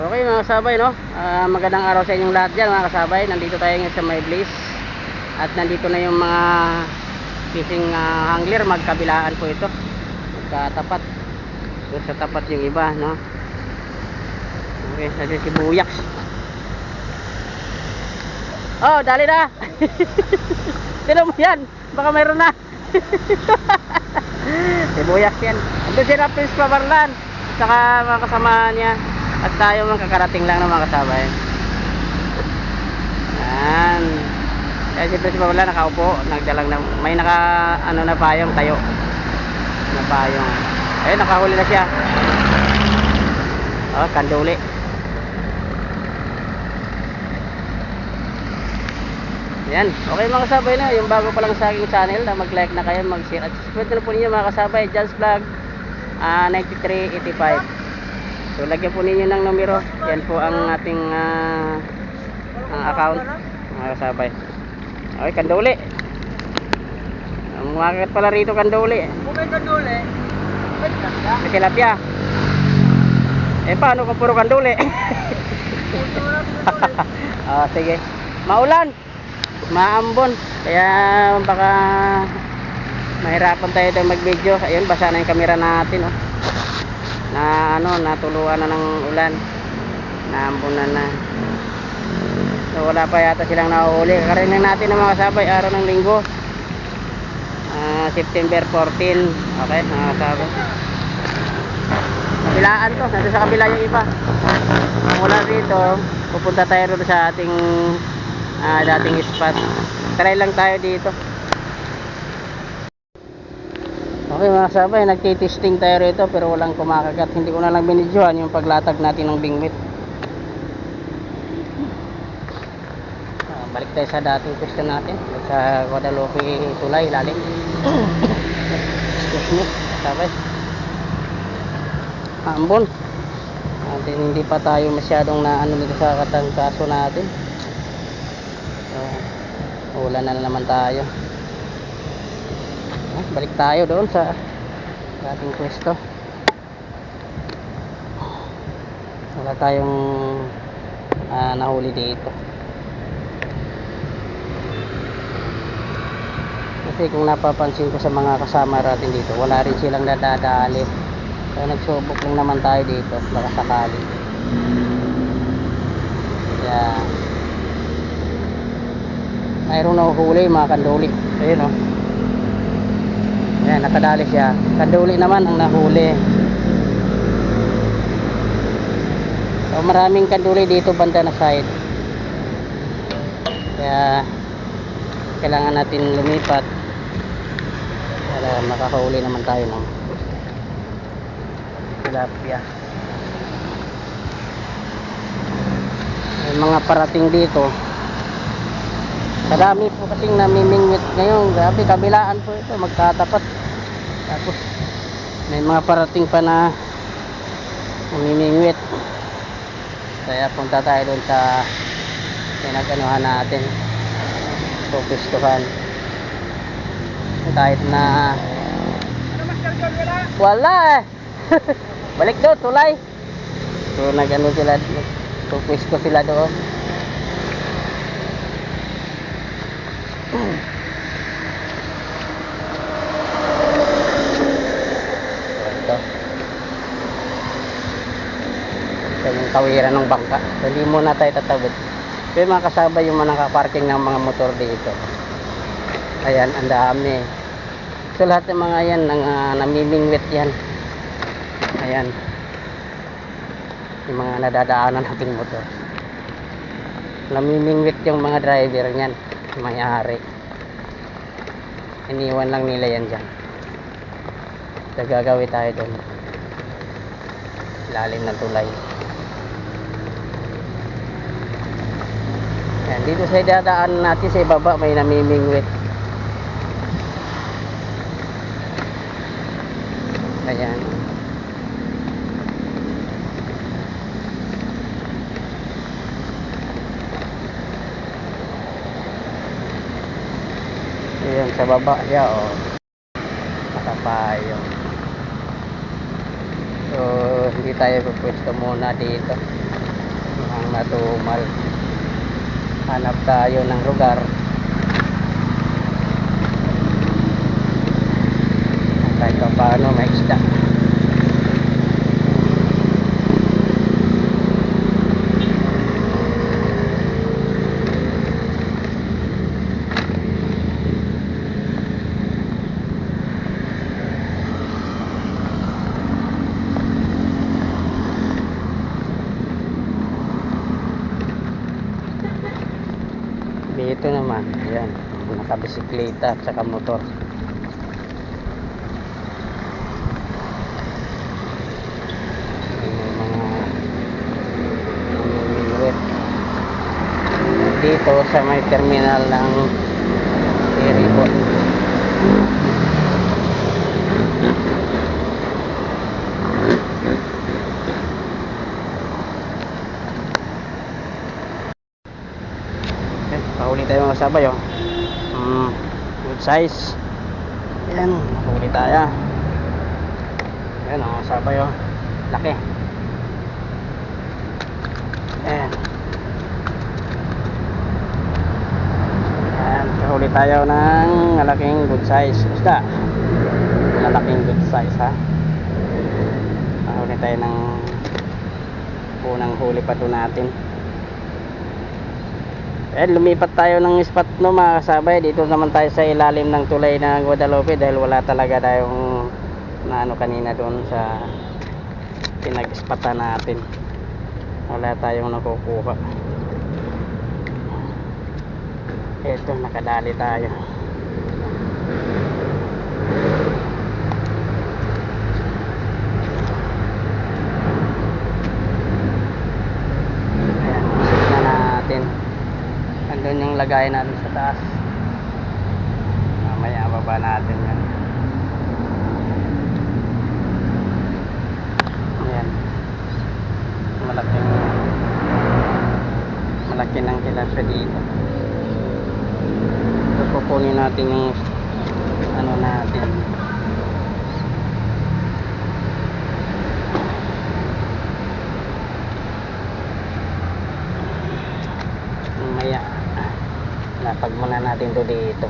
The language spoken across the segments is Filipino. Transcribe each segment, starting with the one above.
Okay mga kasabay, no? Magandang araw sa inyong lahat dyan mga kasabay. Nandito tayo ngayon sa My Blaze. At nandito na yung mga fishing angler. Magkabilaan po ito. Magkatapat. Doon sa tapat yung iba, no? Okay, nandito si Buyaks. Oh, dali na! Tinan mo yan! Baka mayroon na! Si Buyaks yan. Andun si Prince Pabarlan. Saka mga kasama niya. At tayo mga kakarating lang ng mga kasabay. Yan. Kaya siyempre si Pabarlan nakaupo. Nagdalang na, may naka ano na payong tayo. Na payong. Ayun, nakahuli na siya. Oh, kanduli. Yan. Okay mga kasabay na. Yung bago pa lang sa aking channel na mag-like na kayo, mag-share. At subscribe na po ninyo mga kasabay. John's Vlog 9385. So lagyan po ninyo ng numero. Yan po ang ating account mga kasabay. Okay, kanduli. Umakat pala rito kanduli. May kanduli. May tilapia. Eh paano kung puro kanduli? Sige. Maulan. Maambon. Kaya baka mahirapan tayo tayo mag-video. Ayun, basa na yung camera natin, oh. Na ano, natuluan na ng ulan. Naambunan na. So wala pa yata silang nahuhuli. Karinig natin ng mga kasabay, araw ng linggo. September 14. Okay, mga kasabay. Kabilaan to, nandun sa kabila yung iba. Mula rito, pupunta tayo rin sa ating dating spot. Try lang tayo dito. Okay mga kasabay, nagtitesting tayo rito pero walang kumakagat. Hindi ko na lang binidyohan yung paglatag natin ng bingwit. Balik tayo sa dating pwesto natin sa Guadalupe Tulay, lalim. Excuse me, kasabay. Ambon. Hindi pa tayo masyadong na ano dito sa katangkaso natin. Ulan na naman tayo. Balik tayo doon sa ating pwesto. Wala tayong nahuli dito. Kasi kung napapansin ko sa mga kasama natin dito, wala rin silang nadadali. Kaya nagsubok lang naman tayo dito, baka sakali. Kaya mayroong nahuhuli mga kanduli. Ayun, oh. Ayan, nakadali siya. Kanduli naman ang nahuli. So maraming kanduli dito banda na side. Kaya kailangan natin lumipat para makahuli naman tayo ng tilapia. May mga parating dito. Marami po kasing namimingwit ngayon. Grabe, kabilaan po ito, magkatapat. Tapos may mga parating pa na namimingwit. Kaya punta tayo doon sa pinag-anuhan natin, pupistuhan. Kahit na wala eh. Balik doon, tulay. So nag-ano sila, pupisto sila doon. Ito. Ito yung tawiran ng bangka. Hindi muna tayo tatawid. Pero mga kasabay yung mga nakaparking ng mga motor dito. Ayan, ang dami. So lahat ng mga yan, namimingwit yan. Ayan. Yung mga nadadaanan nating motor. Namimingwit yung mga driver niyan. May-ari. Iniwan lang nila yan dyan. So gagawin tayo doon. Lalim ng tulay. Yan, dito sa dadaan natin sa ibaba may namimingwit. Ayan. Ayan sa baba siya, oh. Nakapayong. So hindi tayo pupwesto muna dito. matumal. Hanap tayo ng lugar kahit pa paano may isda. Dito naman, ayan, nakabisikleta at saka motor. May mga namimingwit dito sa may terminal ng ferryboat. Pahuli tayo mga sabay, oh. Good size. Ayan, pahuli tayo. Ayan mga sabay, oh. Laki. Ayan. Ayan, pahuli tayo ng malaking good size isda. Malaking good size, ha. Pahuli tayo ng unang huli pa doon natin. Lumipat tayo ng spot, no, mga kasabay. Dito naman tayo sa ilalim ng tulay ng Guadalupe dahil wala talaga tayong naano kanina doon sa pinag-spota natin. Wala tayong nakukuha. Ito, nakadali tayo. Ayan, isip na natin. Andun yung lagay natin sa taas. Mamaya baba natin yan. Ayan. Malaki ng tilapia dito. So kukunin natin yung ano natin. Mamaya lapag muna natin to dito.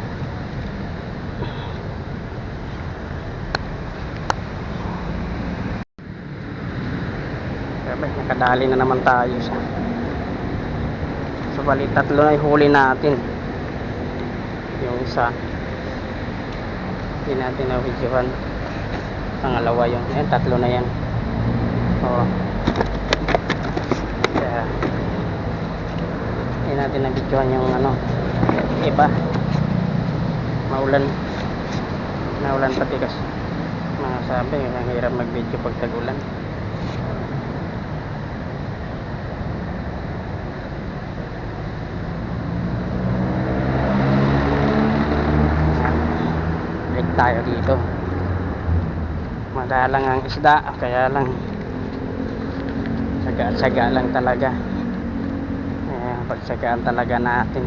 Sabay, nakadali na naman tayo sa bali tatlo na huli natin. Yung isa hindi natin na-videohan, pangalawa yun. Ayan, tatlo na yan. Oo, kaya hindi natin na-videohan yung ano iba. Maulan pati kasi mga sabi, ang hirap mag-video pag tag-ulan. Break tayo dito. Madalang ang isda, kaya lang saga lang talaga. Pagsagaan talaga natin.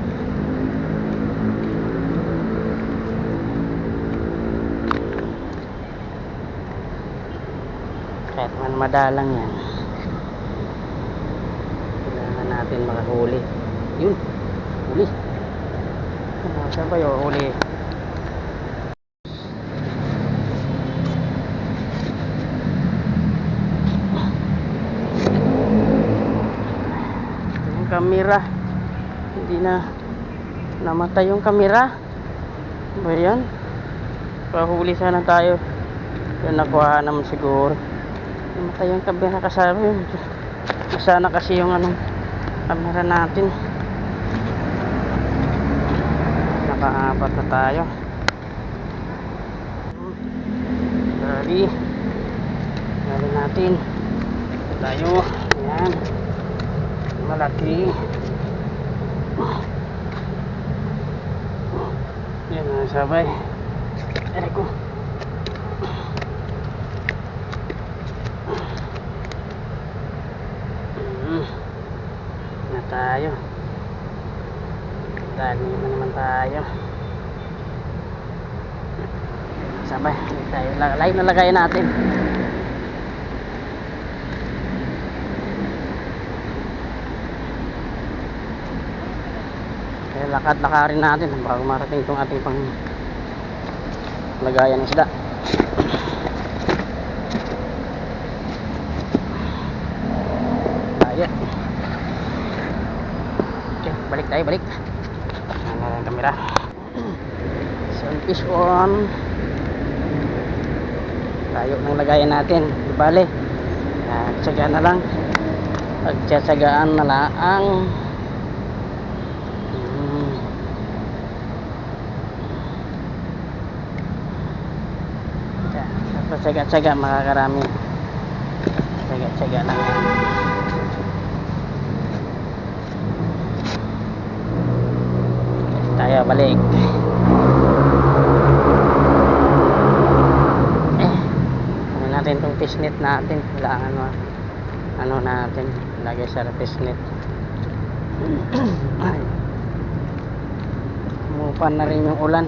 Kahit man madalang yan, kailangan natin makahuli. Yun, huli. Saan ba yung huli? Yung kamera, hindi na namatay yung kamera. Ba yan? Pahuli sana tayo. Yan, nakuha naman siguro. Namatay yung kamera kasama yun. Sana kasi yung anong kamera natin. Nakaapat na tayo. Dali natin. Tayo. Ayan. Malaki. Yan mga sabay. Aray ko. Na tayo. Dali naman tayo. Sabay. Tayo live na lagay natin. lakad-lakarin natin bago marating itong ating pang lagayan ng isda. Tayo. Okay, balik tayo, balik. Ano na ang kamera. Sunfish on. Tayo ng lagayan natin. Di bale. Tsagaan na lang. Pagtsatsagaan na lang. Tsaga-tsaga makakarami. Tsaga-tsaga lang yan. Tayo balik. Ano natin itong fish net natin. Kailangan ano natin lagay sa fish net. Umupan na rin yung ulan.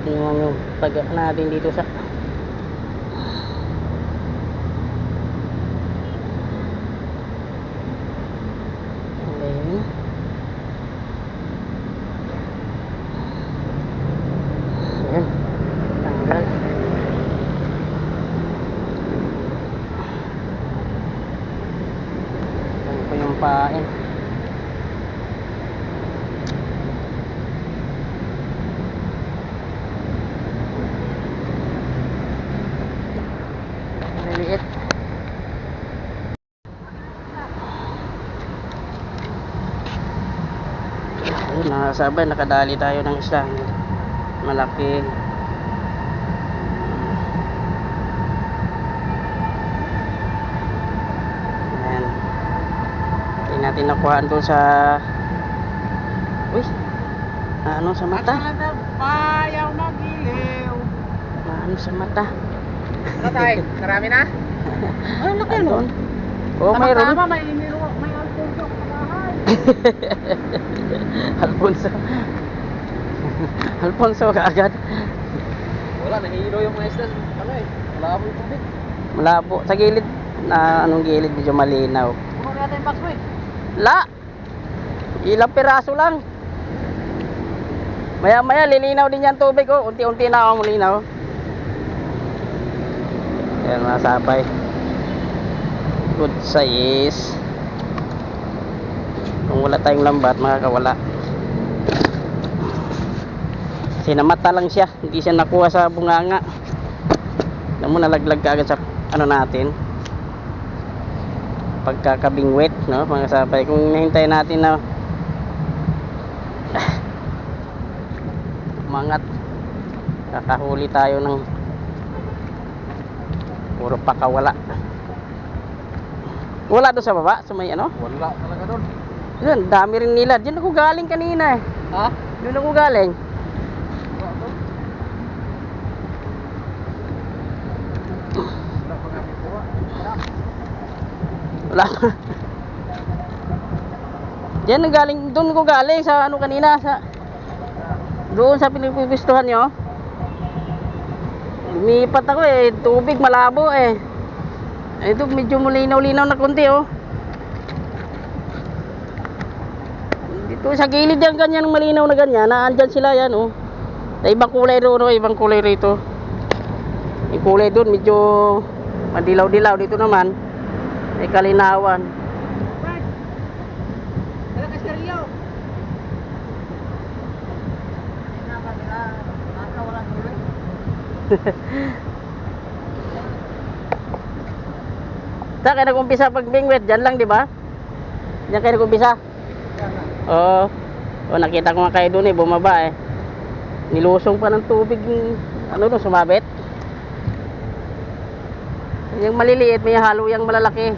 Tingnan yung taga natin dito sa ayan. Ayan. Tanggal. Ayan po yung pain. Liit. Ayun, nakasabay, nakadali tayo ng isang malaki. Ayan. Hindi natin nakuhaan doon sa uy, ano sa mata? Payaw na giliw. Ano sa mata? Ano tayo? Karami na? Ay, laki no? Oo, mayroon. Tama-tama, may Alfonso sa bahay. Alfonso. Alfonso kaagad. Wala, nahihilo yung mga isda. Ano eh, malabo yung tubig. Malabo. Sa gilid, na anong gilid, medyo malinaw. Ano natin yung box mo eh? La! Ilang piraso lang. Maya-maya, lilinaw din yan tubig. Oh. Unti-unti na ako malinaw. Ayan, masabay. Good size. Kung wala tayong lambat, makakawala. Sinamata lang siya. Hindi siya nakuha sa bunganga. Alam mo, nalaglag ka agad sa ano natin. Pagkakabingwit, no? Mga sabay. Kung nahintay natin na umangat, kakahuli tayo ng puro pakawala. Wala doon sa baba? Sa may ano? Wala talaga doon. Yun, dami rin nila. Diyan ako galing kanina eh. Ha? Doon ako galing. Wala doon. Wala pa nga kuha. Wala pa. Diyan galing, doon ako galing sa ano kanina sa doon sa pinipipistuhan nyo. Lumipat ako eh, tubig malabo eh. Ito medyo malinaw-linaw na konti oh. Dito sa gilid yan, ganyan malinaw na ganyan. Naandyan sila yan oh. Sa ibang kulay doon oh, ibang kulay rito. Yung kulay doon medyo madilaw-dilaw. Dito naman may kalinawan. Wala ka stereo. Wala tuloy. Saan kayo nag-umpisa pag bingwit? Diyan lang, di ba? Diyan kayo nag-umpisa? Oo. O, nakita ko nga kayo doon eh, bumaba eh. Nilusong pa ng tubig yung, ano doon, sumabit. Yung maliliit, may halo yung malalaki.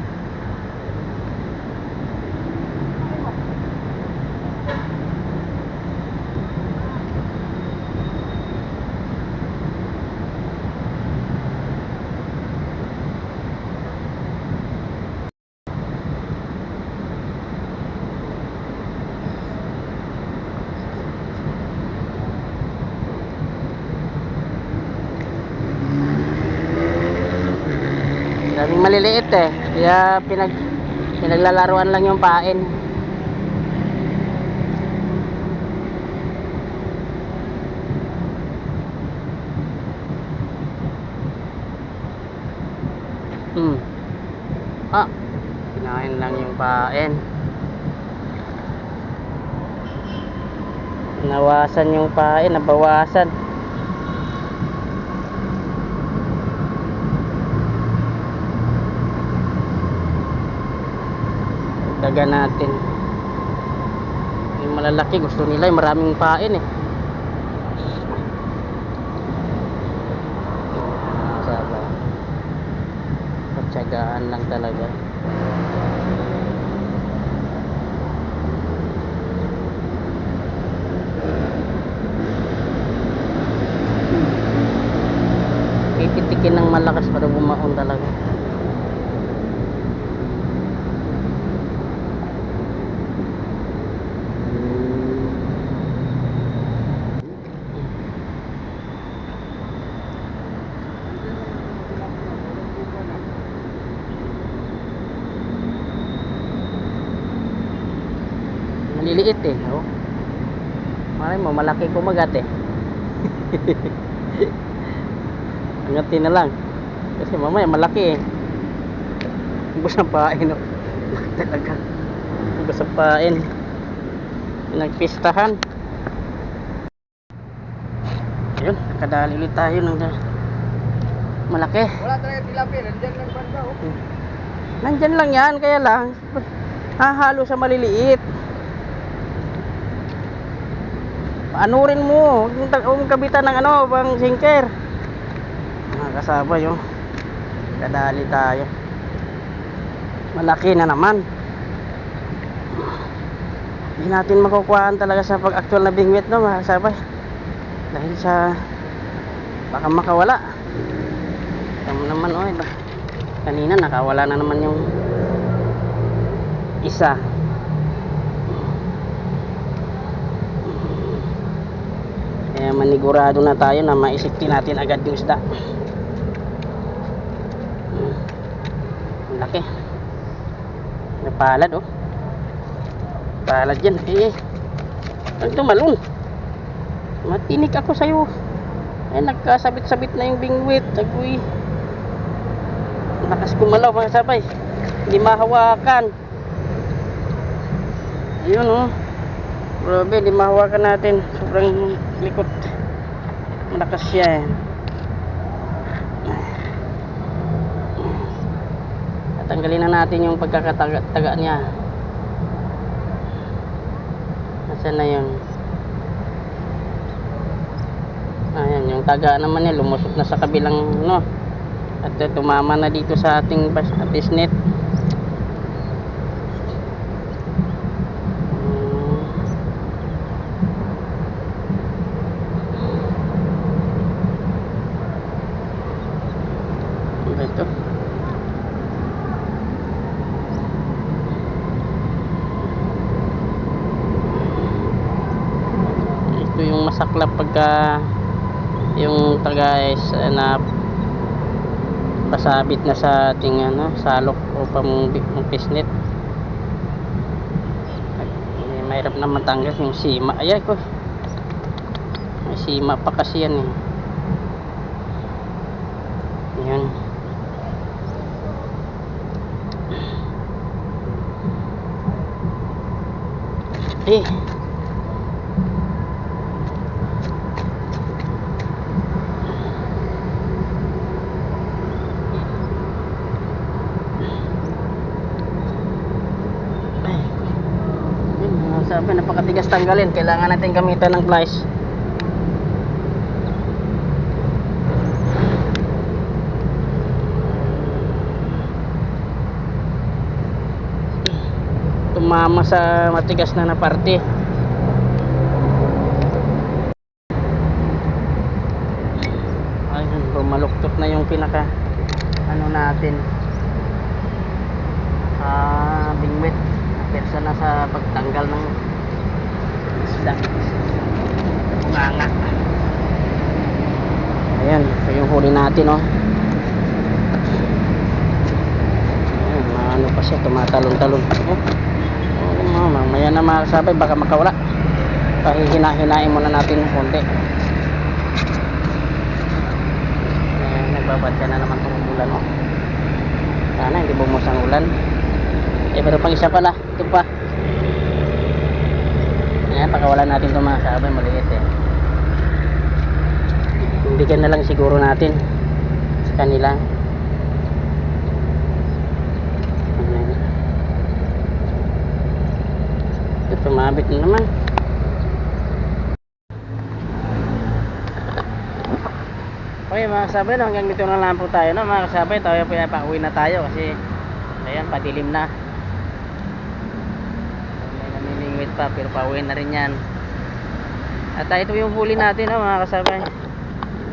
Daming maliliit eh. Kaya pinaglalaruan lang yung pain. Kinain lang yung pain. Nawasan yung pain, nabawasan. Daga natin. Yung malalaki gusto nila yung maraming pain eh. Sabi. Pagtsagaan lang talaga. Pipitikin ng malakas para bumaon talaga. Maliliit eh, oh. Malay mo, malaki kumagat eh. Angatin na lang. Kasi mamaya malaki eh. Ubus ang pain, oh. Talaga. Ubus ang pain. Pinagpistahan. Ayun, nakadali ulit tayo ng malaki. Wala talaga tilapia, nandyan lang banda oh. Nandyan lang yan, kaya lang hahalo sa maliliit. Anurin mo, huwag kabitan ng ano, pang sinker. Mga kasabay yung kadali tayo. Malaki na naman. Hindi natin makukuhaan talaga sa pag-actual na bingwit, no, mga kasabay. Dahil sa baka makawala. Tama naman, oh, iba. Kanina nakawala na naman yung isa. Kaya manigurado na tayo na maisikti natin agad yung isda. Ang laki. Napalad, oh. Palad yan. Ang tumalon. Matinik ako sa'yo. Ay, nagkasabit-sabit na yung bingwit. Agoy. Lakas kumalaw, mga sabay. Hindi mahawakan. Ayun, oh. Grabe, hindi mahawakan natin. Sobrang likot. Malakas siya eh. Tatanggalin na natin yung pagkakataga niya. Nasaan na yun? Ayan, yung taga naman niya lumusot na sa kabilang no. At tumama na dito sa ating bisnet. Ito yung masaklap pagka yung taga is na pasabit na sa ating ano, salok o pisnit. Mahirap na matanggal yung sima. Ayan ko. May sima pa kasi yan eh. Ayan. Sabi, napakatigas tanggalin. Kailangan natin gamitan ng pliers. Tumama sa matigas na parte. Ayun, bumaluktot na yung pinaka ano natin. Bingwit. Persa na sa pagtanggal ng isda. Bunganga. Ayan, ito yung huli natin, oh. pa siya, tumatalon-talon. Mamaya na mga kasabay, baka makawala. Pahihina-hinain muna natin ng konti. Nagbabadya na naman itong ulan, oh. Sana hindi bumos ang ulan. Pero pang isa pala, ito pa. Ayan, pakawalan natin itong mga kasabay, maliit eh. Bigyan na lang siguro natin sa kanila. Ito, tumabit na naman. Okay mga kasabay, no, hanggang dito na lang po tayo, no, mga kasabay. Tayo po pauwi na tayo kasi ayan, padilim na. May namimingwit pa pero pauwi na rin yan. At ito yung huli natin, no, mga kasabay.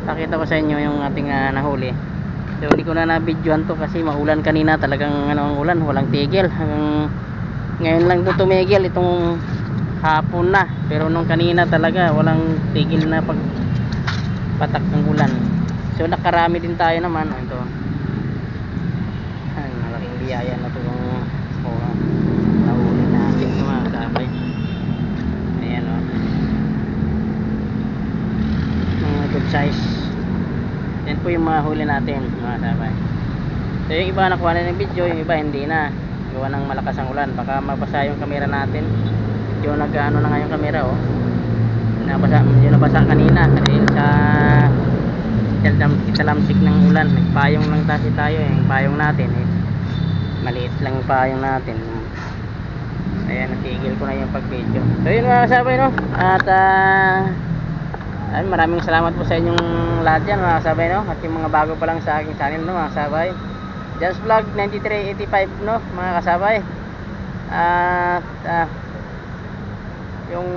Pakita ko sa inyo yung ating nahuli. So hindi ko na na-videohan to kasi maulan kanina, talagang ang ulan, walang tigil. Hanggang ngayon lang to tumigil, itong hapon na. Pero nung kanina talaga walang tigil na pagpatak ng ulan. So nakarami din tayo naman. Ito. Ay, malaking biyaya na to yung nahuli natin mga kasabay. Ayan o. Mga good size. Yan po yung mga huli natin mga kasabay. So yung iba nakuha na ng video, yung iba hindi na. Gawa ng malakas ang ulan, baka mabasa yung camera natin. Yung nag-ano na nga yung camera oh. Nabasa kanina dahil sa italamsik ng ulan. Nagpayong lang tayo yung payong natin eh. Maliit lang yung payong natin. Ayan, natigil ko na yung pag-video. So yun mga kasabay, no. At ay, maraming salamat po sa inyong lahat dyan mga kasabay, no. At yung mga bago pa lang sa aking channel, no, mga kasabay. Just Vlog 9385, no, mga kasabay. At yung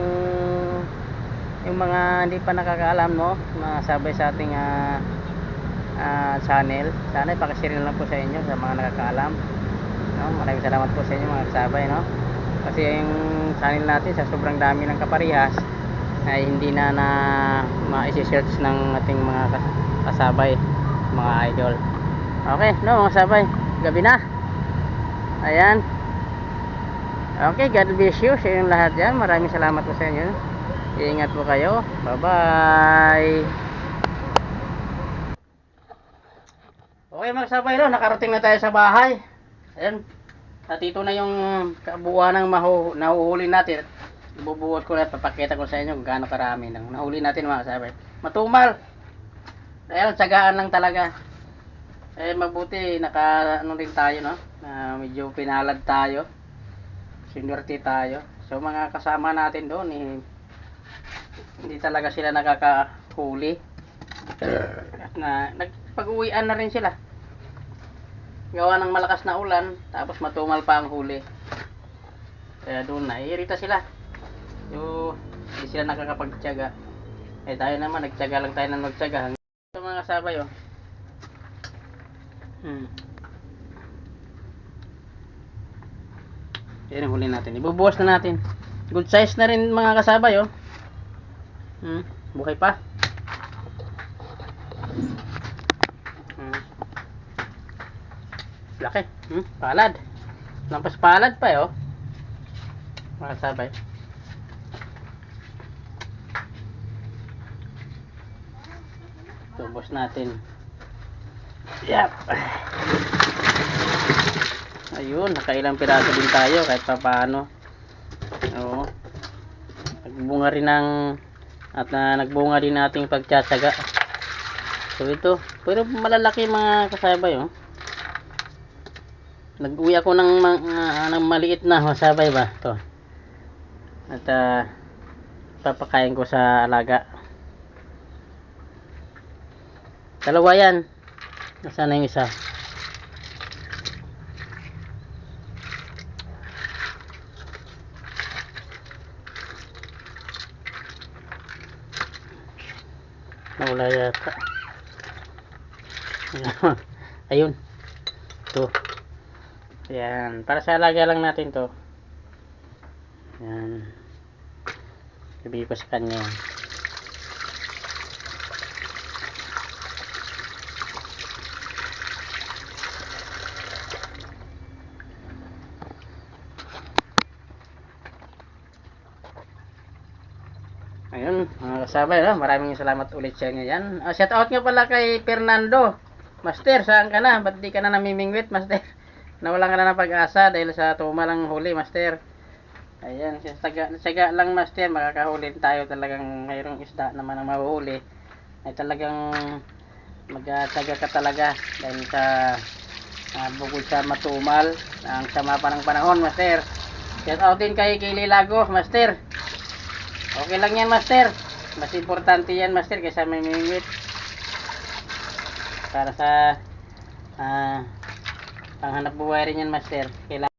mga hindi pa nakakaalam, no, mga sabay sa ating channel, sana ipakishare na lang po sa inyo sa mga nakakaalam, no. Maraming salamat po sa inyo mga kasabay, no, kasi yung channel natin sa sobrang dami ng kaparehas ay hindi na ma-search ng ating mga kasabay, mga idol. Okay, no mga kasabay, gabi na. Ayan. Okay, God bless you sa inyong lahat dyan. Maraming salamat po sa inyo. Iingat po kayo. Bye-bye. Okay mga kasabay, no, nakarating na tayo sa bahay. Ayan. At ito na yung kabuuan ng nahuhuli natin. Ibubuhat ko na at papakita ko sa inyo kung gaano karami ng nahuli natin mga kasabay. Matumal. Ayan, tsagaan lang talaga. Eh mabuti ano din tayo, no. Medyo pinalad tayo. Sinwerte tayo. So mga kasama natin doon eh, hindi talaga sila nakakahuli. At nagpag-uwian na rin sila. Gawa ng malakas na ulan, tapos matumal pa ang huli. Kaya doon naiirita sila. So hindi sila nakakapagtiyaga. Eh tayo naman, nagtiyaga lang tayo ng magtiyaga. So mga kasabay, oh. Yan ang huli natin. Ibubuwas na natin. Good size na rin mga kasabay, oh. Buhay pa. Laki. Palad. Lampas palad pa, oh. Mga kasabay. Tubos natin. Yep. Ayun, nakailang piraso din tayo kahit pa paano. Oo. Nagbunga rin nagbunga din nating pagtsatsaga. So ito, pero malalaki mga kasabay, oh. Nag-uwi ako ng maliit na kasabay ba? Ito. At papakain ko sa alaga. Dalawa yan. Nasaan na yung isa? Nawala yata. Ayun. Ito. Ayan. Para sa alaga lang natin to. Ayan. Sabihin ko sa kanya. sabay, no? Maraming salamat ulit sa inyo yan. Shout out nga pala kay Fernando. Master, saan ka na? Ba't di ka na namimingwit, Master? Nawalan ka na ng pag-asa dahil sa tumalang huli, Master. Ayan, saga lang, Master. Makakahuli tayo talagang mayroong isda naman ang mahuhuli. Ay talagang magtsaga ka talaga dahil sa bukod sa matumal ang sama pa ng panahon, Master. Shout out din kay Lago, Master. Okay lang yan, Master. Mas importante yan, Master, kaysa may mingwit. Para sa panghanap buhay rin yan, Master. Kailangan